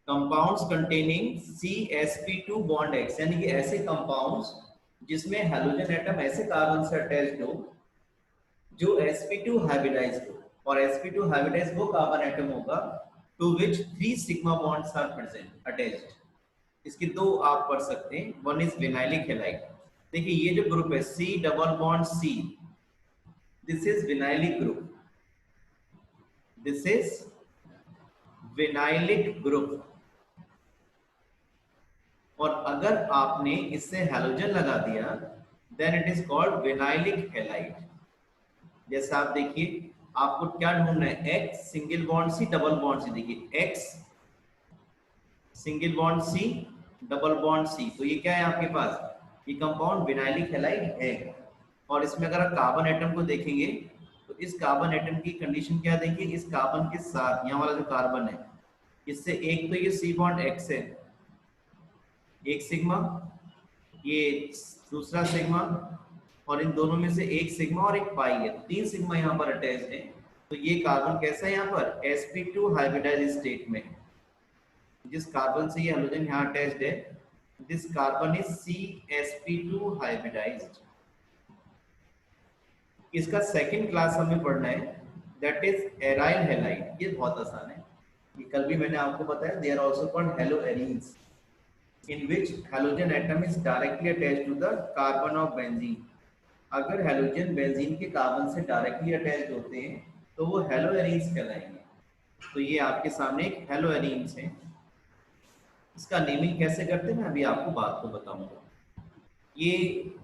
Compounds containing CsP2 bond X, यानी कि ऐसे कंपाउंड्स जिसमें हैलोजन एटम ऐसे कार्बन से अटैच्ड हो जो sp2 हाइब्रिडाइज्ड हो, और sp2 हाइब्रिडाइज्ड वो कार्बन एटम होगा to which 3 sigma bonds are present attached. इसके दो आप पढ़ सकते हैं, वन इज विनाइलिक हैलाइड। देखिए ये जो ग्रुप है C double bond C, this is vinylic group, this is vinylic group. और अगर आपने इससे हैलोजन लगा दिया then it is called vinylic halide. जैसे आप देखिए आपको क्या ढूंढना है, X single bond C double bond C। देखिए X single bond C double bond C, तो ये क्या है आपके पास, ये कंपाउंड विनाइलिक हैलाइड है। और इसमें अगर आप कार्बन एटम को देखेंगे तो इस कार्बन एटम की कंडीशन क्या देखिए, इस कार्बन के साथ यहाँ वाला जो कार्बन है इससे एक तो ये C बॉन्ड X है, एक सिग्मा, ये दूसरा सिग्मा, और इन दोनों में से एक सिग्मा और एक पाई है, तो 3 सिग्मा यहाँ पर अटैच्ड है। तो ये कार्बन कैसा है यहाँ पर sp2 हाइब्रिडाइज्ड स्टेट में। जिस कार्बन से ये हाइड्रोजन यहाँ अटैच्ड है, this carbon is CsP2 hybridized. इसका सेकंड क्लास हमें पढ़ना है, दैट इज एराइल हैलाइड। ये बहुत आसान है, ये कल भी मैंने आपको बताया, they are also called haloarenes in which halogen atom is directly attached to the carbon of benzene। अगर हैलोजन बेंजीन के कार्बन से डायरेक्टली अटैच्ड होते हैं तो वो हेलोएरीन्स कहलाएंगे। तो ये आपके सामने एक हेलोएरीन्स है। इसका नेमिंग कैसे करते हैं मैं अभी आपको बात को बताऊंगा। ये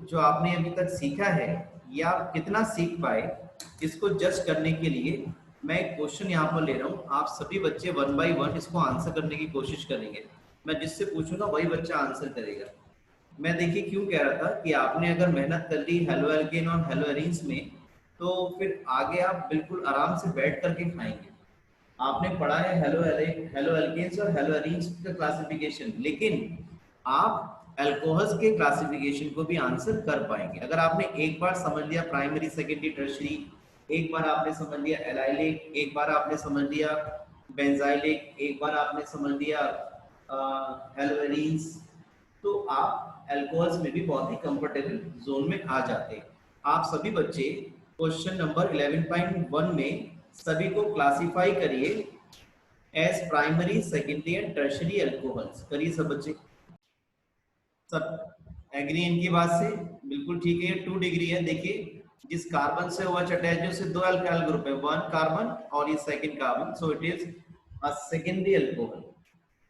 जो आपने अभी तक सीखा है ये आप कितना सीख पाए, इसको जज करने के लिए मैं एक क्वेश्चन यहाँ पर ले रहा हूँ। आप सभी बच्चे 1 बाय 1 इसको आंसर करने की कोशिश करेंगे। मैं जिससे पूछूंगा वही बच्चा आंसर करेगा। मैं देखिए क्यों कह रहा था कि आपने अगर मेहनत कर ली हेलोएल्केन और हेलोएरीन्स में तो फिर आगे आप बिल्कुल आराम से बैठ करके खाएंगे। आपने पढ़ा है हेलोएल्केन्स और हेलोएरीन्स का क्लासिफिकेशन, लेकिन आप अल्कोहल्स के क्लासिफिकेशन को भी आंसर कर पाएंगे अगर आपने एक बार समझ लिया प्राइमरी सेकेंडरी टर्शियरी, एक बार आपने समझ लिया एलाइलिक, एक बार आपने समझ लिया बेंजाइलिक, एक बार आपने समझ लिया हेलोएरीन्स, तो आप अल्कोहल्स में भी बहुत ही कंफर्टेबल जोन में आ जाते हैं। आप सभी बच्चे क्वेश्चन नंबर 11.1 में सभी को क्लासिफाई करिए as primary secondary and tertiary alcohols. करिए सब बच्चे, सब एग्री इनकी बात से? बिल्कुल ठीक है, 2 डिग्री है। देखिए जिस कार्बन से OH अटैच है उससे 2 अल्काइल ग्रुप है, 1 कार्बन और ये second carbon, so it is a secondary alcohol.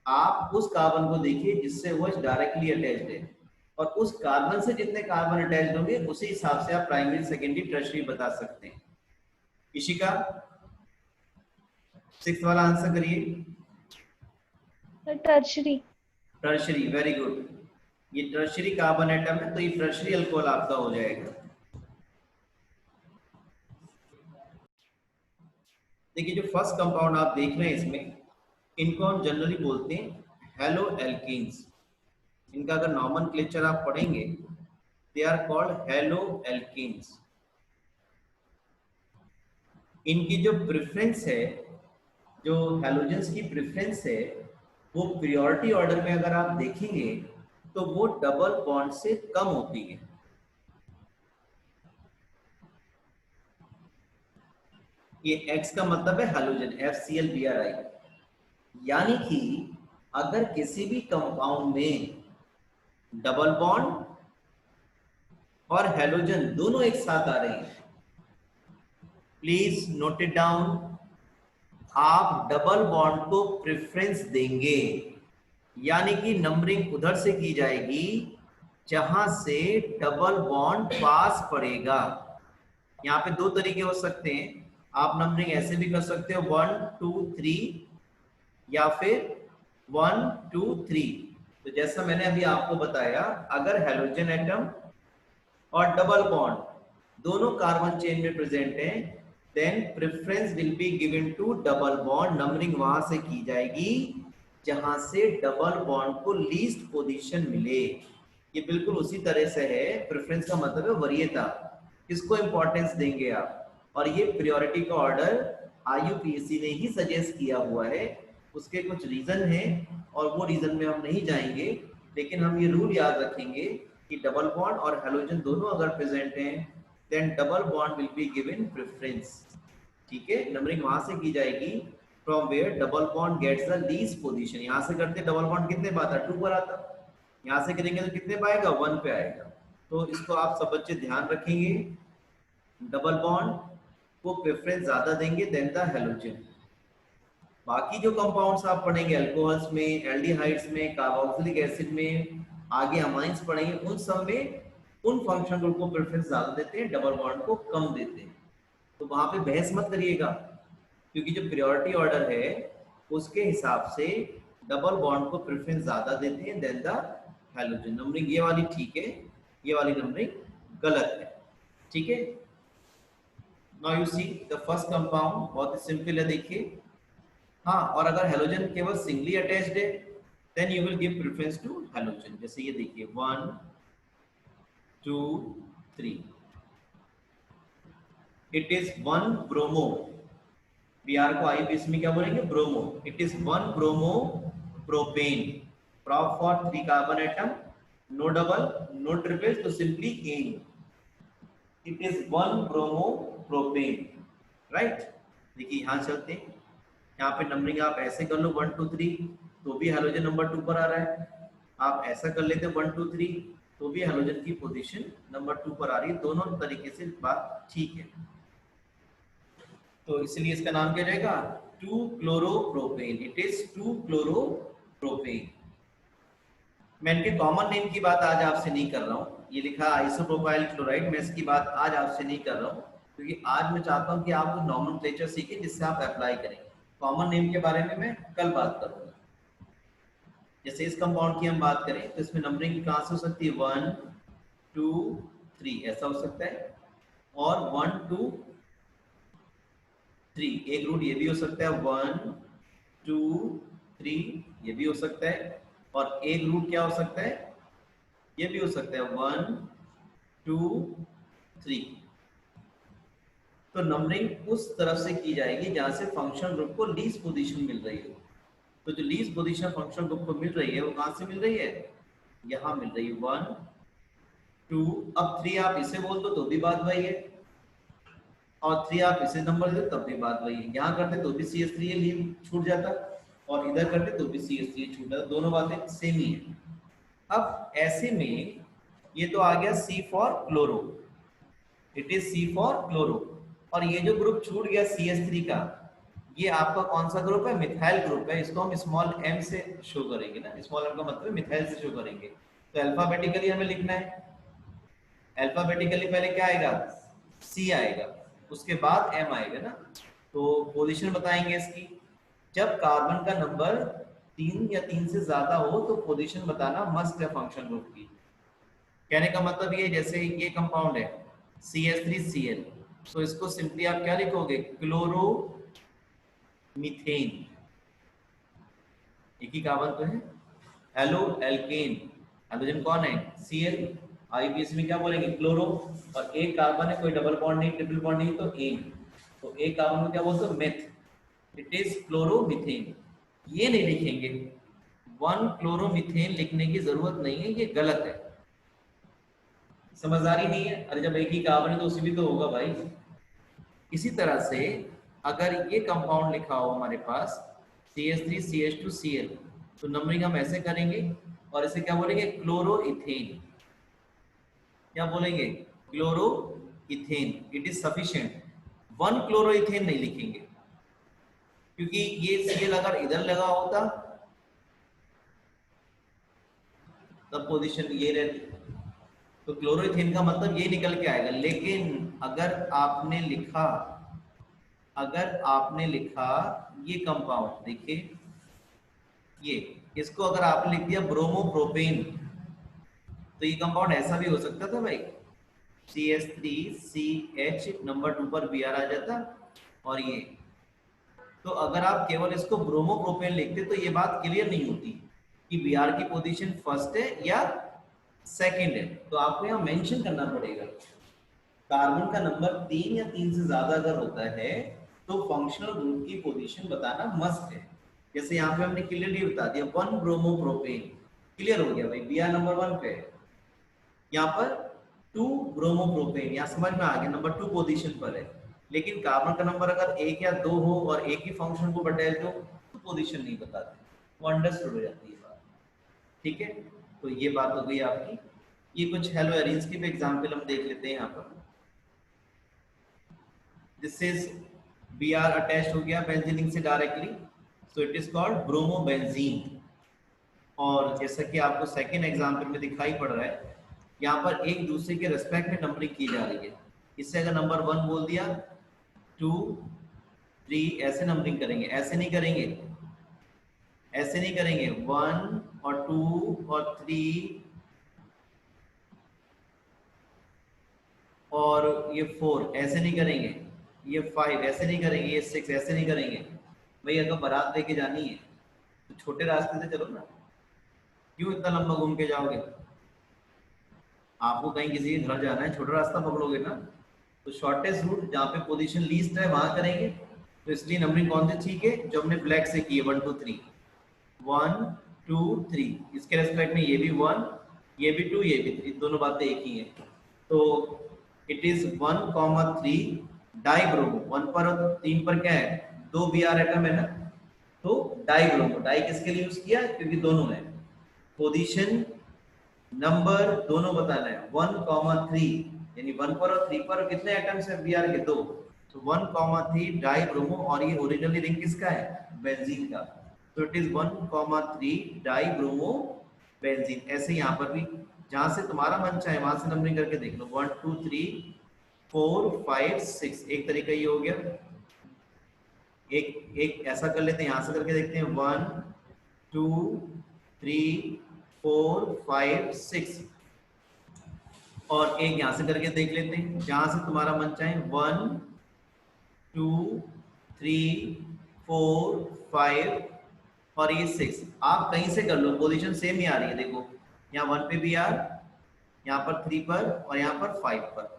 आप उस कार्बन को देखिए जिससे OH डायरेक्टली अटैच्ड है, और उस कार्बन से जितने कार्बन अटैच्ड होंगे उसी हिसाब से आप प्राइमरी सेकेंडरी टर्शियरी बता सकते हैं। इशिका 6th वाला आंसर करिए। टर्शरी। Tertiary, very good. ये टर्शियरी कार्बन एटम है तो ये टर्शियरी अल्कोहल आपका हो जाएगा। देखिए जो फर्स्ट कंपाउंड आप देख रहे हैं इसमें, इनको हम जनरली बोलते हैं हेलोएल्केन्स। इनका अगर नॉमेनक्लेचर आप पढ़ेंगे, दे आर कॉल्ड हेलोएल्केन्स। इनकी जो प्रेफरेंस है, जो हैलोजेंस की प्रेफरेंस है, वो प्रियोरिटी ऑर्डर में अगर आप देखेंगे तो वो डबल बॉन्ड से कम होती है। ये X का मतलब है हैलोजन, FClBrI। यानी कि अगर किसी भी कंपाउंड में डबल बॉन्ड और हैलोजन दोनों एक साथ आ रहे हैं, प्लीज नोट इट डाउन, आप डबल बॉन्ड को प्रेफरेंस देंगे, यानी कि नंबरिंग उधर से की जाएगी जहां से डबल बॉन्ड पास पड़ेगा। यहाँ पे 2 तरीके हो सकते हैं, आप नंबरिंग ऐसे भी कर सकते हो 1 2 3 या फिर 1 2 3। तो जैसा मैंने अभी आपको बताया, अगर हैलोजन एटम और डबल बॉन्ड दोनों कार्बन चेन में प्रेजेंट हैं, then preference will be given to double bond. Numbering वहां से की जाएगी जहां से डबल बॉन्ड को लीस्ट पोजीशन मिले। ये बिल्कुल उसी तरह से है, प्रेफरेंस का मतलब है वरीयता, किसको इंपॉर्टेंस देंगे आप। और ये प्रायोरिटी का ऑर्डर IUPAC ने ही सजेस्ट किया हुआ है, उसके कुछ रीजन है और वो रीजन में हम नहीं जाएंगे, लेकिन हम ये रूल याद रखेंगे कि डबल बॉन्ड और हैलोजन दोनों अगर प्रेजेंट हैं then double bond will be given preference. ठीक है, नंबरिंग वहां से की जाएगी from where double bond gets the least position. यहां से करते डबल बॉन्ड कितने पे आता, 2 पर आता, यहां से करेंगे तो कितने पे आएगा, 1 पे आएगा। तो इसको आप सब बच्चे ध्यान रखेंगे, डबल बॉन्ड को प्रेफरेंस ज्यादा देंगे देन द हैलोजन। बाकी जो कंपाउंड्स आप पढ़ेंगे अल्कोहल्स में, एल्डिहाइड्स में, कार्बोक्सिलिक एसिड में, आगे अमाइंस पढ़ेंगे, उन सब में उन फंक्शन ग्रुप को प्रेफरेंस ज्यादा देते हैं, डबल बॉन्ड को कम देते हैं। तो वहां पे बहस मत करिएगा, क्योंकि जो प्रायोरिटी ऑर्डर है उसके हिसाब से डबल बॉन्ड को प्रेफरेंस ज्यादा देते हैं देन द हैलोजन। नंबरिंग ये वाली ठीक है, ये वाली नंबरिंग गलत है। ठीक है, now you see the first compound, बहुत ही सिंपल है, देखिए। हाँ, और अगर हैलोजन केवल सिंगली अटैच्ड है then you will give preference to halogen. जैसे ये देखिए 1 2 3, इट इज 1 ब्रोमो, Br को IUPAC में क्या बोलेंगे, bromo. It is 1 bromo propane, prop for 3 carbon atom, no double no triple, तो simply ane. It is 1 bromo propane, right. देखिए यहां चलते हैं, यहाँ पे नंबरिंग आप ऐसे कर लो 1 2 3, तो भी हैलोजन नंबर 2 पर आ रहा है। आप ऐसा कर लेते 1 2 3, तो भी हैलोजन की पोजीशन नंबर 2 पर आ रही है। दोनों तरीके से बात ठीक है, तो इसलिए इसका नाम क्या रहेगा, 2 क्लोरोप्रोपेन। It is 2 chloropropane. मैं इनके कॉमन नेम की बात आज आपसे नहीं कर रहा हूँ, ये लिखा आइसोप्रोपाइल क्लोराइड, मैं इसकी बात आज आपसे नहीं कर रहा हूँ, क्योंकि आज मैं चाहता हूँ कि आप नॉमेनक्लेचर सीखें जिससे आप अप्लाई करें। कॉमन नेम के बारे में मैं कल बात करूंगा। जैसे इस कंपाउंड की हम बात करें तो इसमें नंबरिंग कहां से हो सकती है, 1 2 3 ऐसा हो सकता है, और 1 2 3, एक रूट ये भी हो सकता है, 1 2 3 ये भी हो सकता है, और एक रूट क्या हो सकता है, ये भी हो सकता है 1 2 3। तो नंबरिंग उस तरफ से की जाएगी जहां से फंक्शन ग्रुप को लीस्ट पोजीशन मिल रही है। तो जो लीस्ट पोजीशन फंक्शन ग्रुप को मिल रही है वो कहां से मिल रही है, यहां मिल रही है 1 2, अब 3 आप इसे बोल दो तो भी बात वही है, और 3 आप इसे नंबर दे तब भी बात वही है। यहाँ करते तो भी CH3 छूट जाता, और इधर करते तो भी CH3 छूट जाता, दोनों बातें सेम ही है। अब ऐसे में ये तो आ गया C for chloro, it is C for chloro, और ये जो ग्रुप छूट गया CH3 का, ये आपका कौन सा ग्रुप है, मिथाइल ग्रुप है। इसको हम स्मॉल m से शो करेंगे ना, स्मॉल m का मतलब मिथाइल से शो करेंगे। तो अल्फाबेटिकली हमें लिखना है, अल्फाबेटिकली पहले क्या आएगा, C आएगा, उसके बाद M आएगा ना। तो पोजीशन बताएंगे इसकी, जब कार्बन का नंबर 3 या 3 से ज्यादा हो तो पोजीशन बताना मस्ट है फंक्शन ग्रुप की। कहने का मतलब ये, जैसे ये कंपाउंड है CH3Cl, तो इसको सिंपली आप क्या लिखोगे, क्लोरो मीथेन, एक ही कार्बन तो है। हेलो एल्केन, हाइड्रोजन कौन है, Cl, IUPAC में क्या बोलेंगे, क्लोरो, और एक कार्बन है, कोई डबल बॉन्ड नहीं ट्रिपल बॉन्ड नहीं, तो एन, तो एक कार्बन को क्या बोलते हैं, मेथ। इट इज क्लोरोमीथेन, ये नहीं लिखेंगे, 1 क्लोरोमीथेन लिखने की जरूरत नहीं है, ये गलत है। समझदारी नहीं है, अरे जब एक ही कार्बन है तो उसी भी तो होगा भाई। इसी तरह से अगर ये कंपाउंड लिखा हो हमारे पास CH3CH2Cl, तो नंबरिंग हम ऐसे करेंगे, और इसे क्या बोलेंगे, क्लोरोइथेन। क्या बोलेंगे, chloroethane. It is sufficient, 1 chloroethane नहीं लिखेंगे, क्योंकि ये Cl अगर इधर लगा होता तब पोजीशन ये रहती, तो क्लोरोइथेन का मतलब ये निकल के आएगा। लेकिन अगर आपने लिखा ये कंपाउंड, देखिए ये, इसको अगर आपने लिख दिया ब्रोमोप्रोपेन, तो ये कंपाउंड ऐसा भी हो सकता था भाई, CH3CH नंबर 2 पर Br आ जाता, और ये, तो अगर आप केवल इसको ब्रोमोप्रोपेन लिखते तो ये बात क्लियर नहीं होती कि Br की पोजीशन फर्स्ट है या सेकंड है। तो आपको यहाँ मेंशन करना पड़ेगा, कार्बन का नंबर 3 या 3 से ज्यादा अगर होता है तो फंक्शनल ग्रुप की पोजीशन बताना मस्ट है। जैसे यहाँ पे हमने क्लियरली बता दिया 1 ब्रोमोप्रोपेन, क्लियर हो गया भाई, बी आर नंबर 1 पे। यहाँ पर 2 ब्रोमोप्रोपेन, यहाँ समझ में आ गया, नंबर 2 पोजीशन पर है। लेकिन कार्बन का नंबर अगर 1 या 2 हो और एक ही फंक्शन को बताए तो पोजीशन नहीं बताते, वो अंडरस्टूड हो जाती है बात। ठीक है, तो ये बात हो गई आपकी। ये कुछ हेलो एरीन्स की भी एग्जांपल हम देख लेते हैं यहाँ पर। This is B R attached हो गया बेंजीन से directly, so it is called bromobenzene. और जैसा कि आपको सेकेंड एग्जाम्पल में दिखाई पड़ रहा है, यहाँ पर एक दूसरे के रेस्पेक्ट में नंबरिंग की जा रही है। इससे अगर नंबर 1 बोल दिया, 2, 3 ऐसे नंबरिंग करेंगे, ऐसे नहीं करेंगे, ऐसे नहीं करेंगे 1 और 2 और 3 और ये 4 ऐसे नहीं करेंगे, ये 5 ऐसे नहीं करेंगे, ये 6 ऐसे नहीं करेंगे। भाई अगर बारात लेके जानी है तो छोटे रास्ते से चलो ना, क्यों इतना लंबा घूम के जाओगे? आपको कहीं किसी के घर जाना है, छोटा रास्ता पकड़ोगे ना, तो शॉर्टेस्ट रूट जहाँ पे पोजीशन लीस्ट है वहां करेंगे। तो इसलिए नंबरिंग कौन सी ठीक है, जो हमने ब्लैक से की है 1 2 3, 1 2 3, इसके रेस्पेक्ट में ये भी 1, ये भी 2, ये भी 3, दोनों बातें एक ही हैं। तो इट इज 1,3 डाइब्रोमो। 1 पर और 3 पर क्या है, 2 बी आर एटम है ना, तो डाइब्रोमो। डाई किसके लिए यूज किया, क्योंकि दोनों है, पोजीशन नंबर दोनों बताना है। 1,3 यानी 1 पर और 3 पर कितने एटम्स है बी आर के, 2, तो 1,3 डाइब्रोमो। और ये ओरिजिनली रिंग किसका है, बेंजीन का, तो इट इज 1,3 डाइब्रोमो बेंजीन। ऐसे यहाँ पर भी जहां से तुम्हारा मन चाहे वहां से नंबरिंग करके देख लो, 1 2 3 4 5 6, एक तरीका ये हो गया। एक ऐसा कर लेते हैं, यहां से करके देखते हैं, 1 2 3 4 5 6, और एक यहां से करके देख लेते हैं, जहां से तुम्हारा मन चाहे, 1 2 3 4 5 और ये 6। आप कहीं से कर लो, पोजीशन सेम ही आ रही है, देखो यहाँ 1 पे भी आर, यहाँ पर 3 पर और यहाँ पर 5 पर,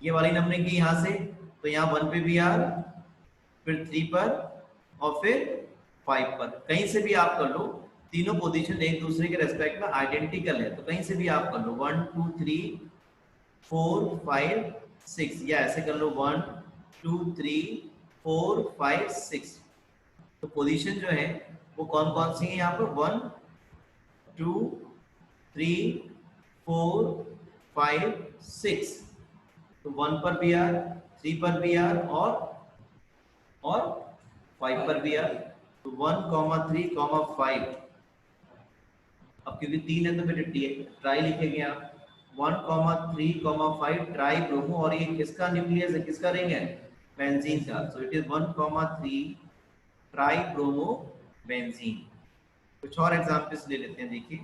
ये वाली नंबरिंग की यहाँ से, तो यहाँ 1 पे भी आर, फिर 3 पर और फिर 5 पर, कहीं से भी आप कर लो। तीनों पोजीशन एक दूसरे के रेस्पेक्ट में आइडेंटिकल है, तो कहीं से भी आप कर लो, 1 2 3 4 5 6, या ऐसे कर लो 1 2 3 4 5 6। तो पोजीशन जो है वो कौन कौन सी है यहाँ पर, 1 2 3 4 5 6, तो 1 पर भी आर, 3 पर भी आर और 5 पर भी आर, तो 1 3 5। अब क्योंकि 3 है तो फिर ट्राई लिखेंगे आप, 1 3 5 ट्राई ब्रोमो, और ये किसका न्यूक्लियस है, किसका रिंग है, बेंजीन का, सो it is 1 3 try bromo benzene. कुछ और एग्जांपल्स ले लेते हैं, देखिए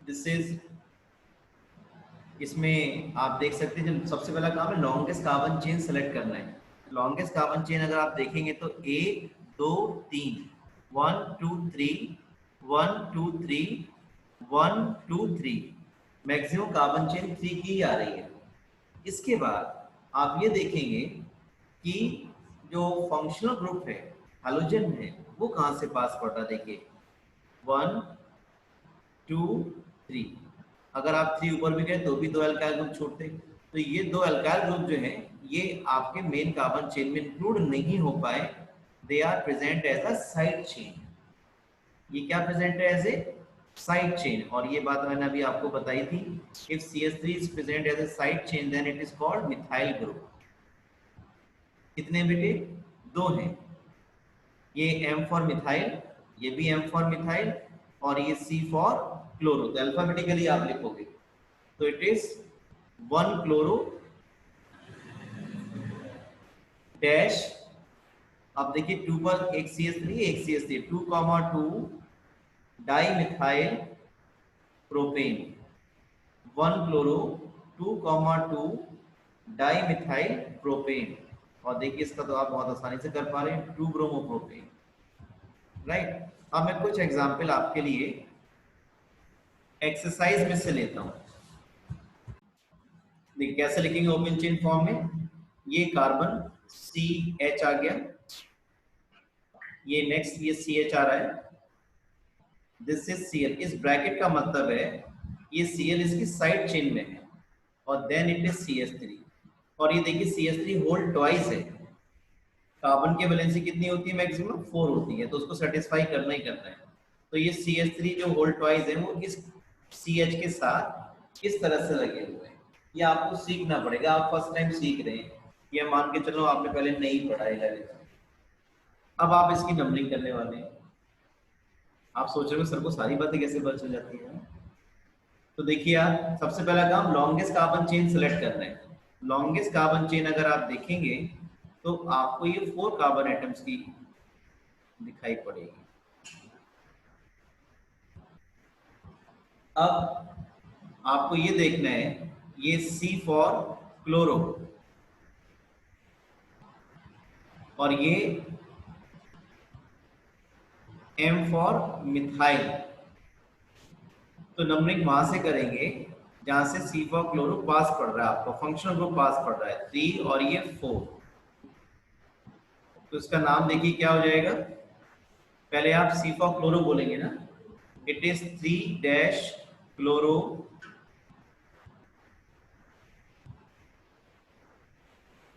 दिस इज, इसमें आप देख सकते हैं, जो सबसे पहला काम है लॉन्गेस्ट कार्बन चेन सेलेक्ट करना है। लॉन्गेस्ट कार्बन चेन अगर आप देखेंगे तो 1 2 3 1 2 3 1 2 3 1 2 3, मैक्सिमम कार्बन चेन 3 की आ रही है। इसके बाद आप ये देखेंगे कि जो फंक्शनल ग्रुप है हैलोजन है वो कहाँ से पास पड़ रहा है, देखिए 1 2 3, अगर आप 3 ऊपर भी गए तो भी 2 अल्काइल ग्रुप छूटते, तो ये 2 अल्काइल ग्रुप जो है ये आपके मेन कार्बन चेन में इंक्लूड नहीं हो पाए, they are present as a side chain. ये क्या प्रेजेंट है, एज ए साइड चेन, और ये बात मैंने अभी आपको बताई थी, if CH3 is present as a side chain then it is called methyl group. कितने बेटे, 2 हैं, ये M फॉर मिथाइल, ये भी M फॉर मिथाइल, और ये C फॉर क्लोरो, तो अल्फाबेटिकली आप लिखोगे, तो इट इज 1 क्लोरो डैश, अब देखिए 2 पर एक CH3 एक CH3, 2 2 di methyl propane, 1 chloro 2 2 di methyl propane, और देखिए इसका तो आप बहुत आसानी से कर पा रहे हैं, 2 ब्रोमो प्रोपेन, राइट। अब मैं कुछ एग्जांपल आपके लिए एक्सरसाइज में से लेता हूं, देखिए कैसे लिखेंगे ओपन चेन फॉर्म में। ये कार्बन CH आ गया, ये नेक्स्ट ये CH आ रहा है, दिस इज Cl। इस ब्रैकेट का मतलब है ये Cl इसकी साइड चेन में है और देन इट इज CH3। और ये देखिए CH3 होल ट्वाइस है, कार्बन की वैलेंसी कितनी होती है मैक्सिमम 4 होती है, तो उसको सेटिस्फाई करना ही करना है। तो ये CH3 जो होल ट्वाइस है वो इस CH के साथ इस तरह से लगे हुए हैं। ये आपको सीखना पड़ेगा, आप फर्स्ट टाइम सीख रहे हैं, ये मान के चलो आपने पहले नहीं पढ़ा है। अब आप इसकी नंबरिंग करने वाले हैं। आप सोच रहे हो सर को सारी बातें कैसे पता चल जाती है। तो देखिए यार, सबसे पहला काम लॉन्गेस्ट कार्बन चेन सेलेक्ट करना है। लॉन्गेस्ट कार्बन चेन अगर आप देखेंगे तो आपको ये 4 कार्बन एटम्स की दिखाई पड़ेगी। अब आपको ये देखना है, ये C फॉर क्लोरो और ये M फॉर मिथाइल। तो नंबरिंग वहां से करेंगे जहां से C फॉर क्लोरो पास पड़ रहा है, आपको फंक्शनल ग्रुप पास पड़ रहा है 3 और ये 4। तो इसका नाम देखिए क्या हो जाएगा। पहले आप C फॉर क्लोरो बोलेंगे ना, it is 3 dash chloro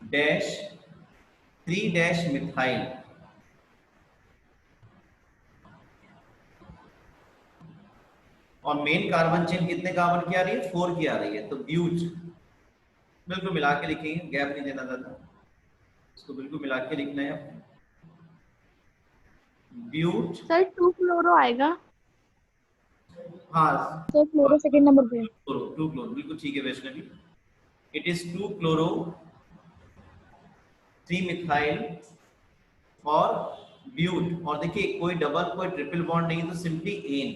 dash 3 dash methyl. और मेन कार्बन चेन कितने कार्बन की आ रही है, 4 की आ रही है। तो ब्यूट बिल्कुल मिला के लिखेंगे, गैप नहीं देना ज्यादा, इसको बिल्कुल मिला के लिखना है आपको। ब्यूट सर 2 क्लोरो आएगा। हाँ तो क्लोरो सेकंड नंबर पे। 2 क्लोरो बिल्कुल ठीक है Vaishnavi. It is 2 chloro 3 methyl और ब्यूट। और देखिए कोई डबल कोई ट्रिपल बॉन्ड नहीं, तो सिंपली एन।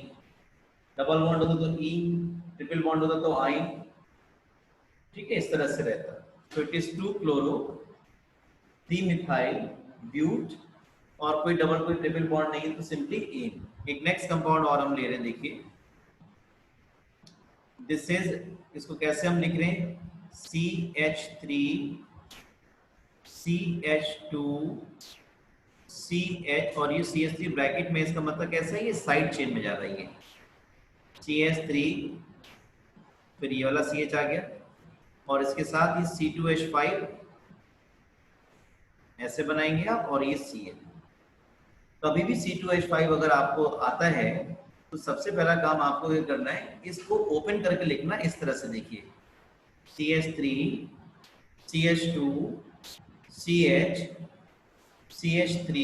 डबल बॉन्ड होता तो ई, ट्रिपल बॉन्ड होता तो आई, ठीक है, इस तरह से रहता है। तो it is 2 chloro 3 methyl but और कोई डबल कोई ट्रिपल बॉन्ड नहीं है तो सिंपली एन। एक नेक्स्ट कंपाउंड और हम ले रहे हैं, देखिए दिस इज, इसको कैसे हम लिख रहे हैं, CH3 CH2 CH और ये CH3 ब्रैकेट में, इसका मतलब कैसा है, ये साइड चेन में जा रही है। CH3 फिर ये वाला CH आ गया और इसके साथ ये C2H5 ऐसे बनाएंगे आप, और ये Cl। कभी भी C2H5 अगर आपको आता है तो सबसे पहला काम आपको ये करना है, इसको ओपन करके लिखना इस तरह से। देखिए CH3 CH2 CH CH3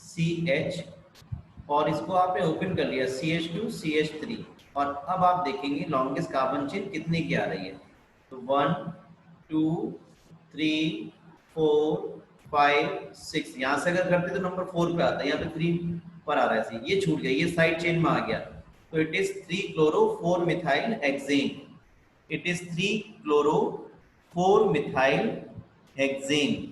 CH और इसको आपने ओपन कर लिया CH2 CH3। और अब आप देखेंगे लॉन्गेस्ट कार्बन चेन कितने की आ रही है। तो 1 2 3 4 5 6, यहाँ से अगर करते तो नंबर 4 पे आता है, यहाँ पे 3 पर आ रहा है। ये छूट गया, ये साइड चेन में आ गया। तो it is 3 chloro 4 methyl hexane. It is 3 chloro 4 methyl hexane.